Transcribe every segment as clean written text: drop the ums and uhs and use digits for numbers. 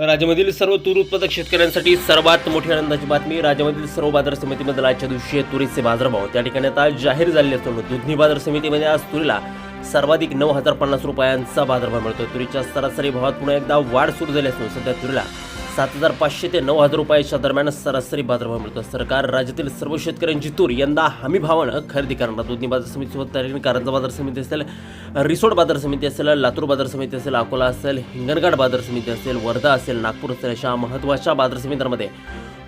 राज्यामधील सर्व तूर उत्पादक शेतकऱ्यांसाठी सर्वात मोठी आनंदाची बातमी. राज्यामधील सर्व बाजार समितीमधील आजच्या दिवशी तुरीचे बाजारभाव त्या ठिकाणी आता जाहीर झाले असून दुधनी बाजार समितीमध्ये आज तुरीला सर्वाधिक 9,050 रुपयांचा बाजारभाव मिळतोय. तुरीच्या सरासरी भावात पुन्हा एकदा वाढ सुरू झाली असून सध्या तुरीला 7,500 ते 9,000 रुपयाच्या दरम्यान सरासरी बाजारभाव मिळतो. सरकार राज्यातील सर्व शेतकऱ्यांची तूर यंदा हमी भावानं खरेदी करणार. दुधनी बाजार समितीसोबत त्या ठिकाणी कारंजा बाजार समिती असेल, रिसोड बाजार समिती असेल, लातूर बाजार समिती असेल, अकोला असेल, हिंगणघाट बाजार समिती असेल, वर्धा असेल, नागपूर असेल, अशा महत्त्वाच्या बाजार समित्यांमध्ये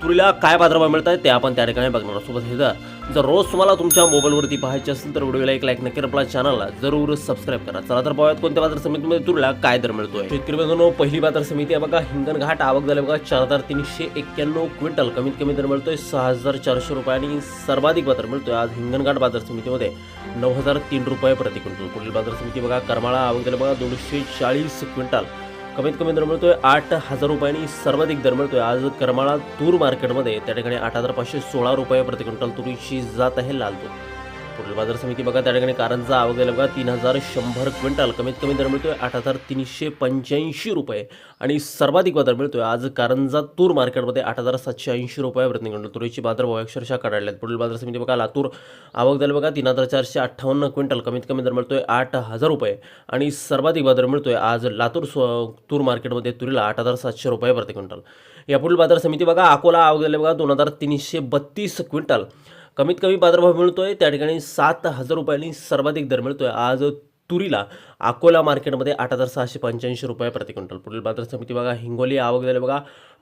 तुरीला काय बाजारभाव मिळत आहे ते आपण त्या ठिकाणी बघणार. सोबत हे जर रोज तुम्हाला तुमच्या मोबाईलवरती पाहायचे असेल तर व्हिडिओला एक लाईक नक्की, आपल्या चॅनलला जरूर सबस्क्राईब करा. चला तर पाहूयात कोणत्या बाजार समितीमध्ये तुरीला काय दर मिळतोय. शेतकरी बंधूंनो, पहिली बाजार समिती आहे बघा हिंगणघाट. आवक झाली बघा 4,391 क्विंटल. कमीत कमी दर मिळतोय 6,400 रुपये आणि सर्वाधिक बाजार मिळतोय आज हिंगणघाट बाजार समितीमध्ये 9,003 रुपये प्रति क्विंटल. पुढील बाजार समिती बघा करमाळा. आवक झाली बघा 240 क्विंटल. कमीत कमी दर मिळतोय 8,000 रुपये आणि सर्वाधिक दर मिळतोय आज करमाळा तूर मार्केटमध्ये त्या ठिकाणी 8,516 रुपये प्रति क्विंटल तुरीची जात आहे लाल तूर. पुढील बाजार समिती बघा त्या ठिकाणी कारंजा. आवक झाली बघा 3,100 क्विंटल. कमीत कमी दर मिळतोय 8,385 रुपये आणि सर्वाधिक बाजार मिळतोय आज कारंजा तूर मार्केटमध्ये 8,780 रुपये प्रति क्विंटल. तुरीची बाजारभाव अक्षरशः काढले. पुढील बाजार समिती बघा लातूर. आवक झाली बघा 3,458 क्विंटल. कमीत कमी दर मिळतोय 8,000 रुपये आणि सर्वाधिक बाजार मिळतोय आज लातूर तूर मार्केटमध्ये तुरीला 8,700 रुपये प्रति क्विंटल. यापुढील बाजार समिती बघा अकोला. आवक झाली बघा 2,332 क्विंटल. कमीत कमी बाजारभाव मिळतोय त्या ठिकाणी 7,000 रुपयांनी सर्वाधिक दर मिळतोय आज तुरीला अकोला मार्केटमध्ये 8,685 रुपये प्रति क्विंटल. पुढील बाजार समिती बघा हिंगोली. आवक झाली बघा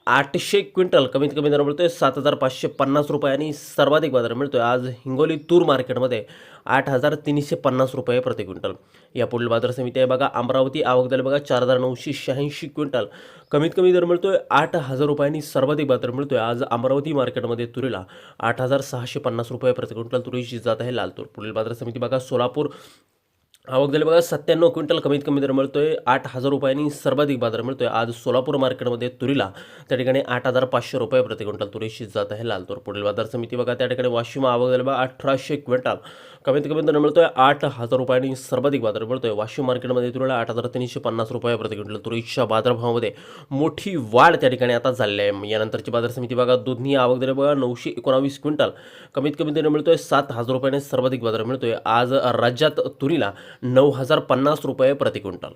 800 क्विंटल. कमीत कमी दर मिळतोय 7,550 रुपये आणि सर्वाधिक बाजार मिळतोय आज हिंगोली तूर मार्केटमध्ये 8,350 रुपये प्रति क्विंटल. या पुढील बाजार समिती आहे बघा अमरावती. आवक झाली बघा 4,986 क्विंटल. कमीत कमी दर मिळतोय 8,000 रुपये आणि सर्वाधिक बाजार मिळतोय आज अमरावती मार्केटमध्ये तुरीला 8,650 रुपये प्रति क्विंटल. तुरीची जात आहे लाल तूर. पुढील बाजार समिती बघा सोलापूर. आवक झाली बघा 97 क्विंटल. कमीत कमी दर मिळतोय 8,000 रुपयांनी सर्वाधिक बाजार मिळतोय आज सोलापूर मार्केटमध्ये तुरीला त्या ठिकाणी 8,500 रुपये प्रति क्विंटल. तुरीची जात आहे लाल तूर. पुढील बाजार समिती बघा त्या ठिकाणी वाशिम. आवक झाली बघा 1,800 क्विंटल. कमीत कमी दर मिळतोय 8,000 रुपयांनी सर्वाधिक बाजार मिळतोय वाशिम मार्केटमध्ये तुरीला 8,350 रुपये प्रति क्विंटल. तुरीच्या बाजारभावामध्ये मोठी वाढ त्या ठिकाणी आता झालेली आहे. यानंतरची बाजार समिती बघा दुधनी. आवक झाली बघा 919 क्विंटल. कमीत कमी दर मिळतोय 7,000 रुपयांनी सर्वाधिक बाजार मिळतोय आज राज्यात तुरीला 9,050 रुपये प्रति क्विंटल.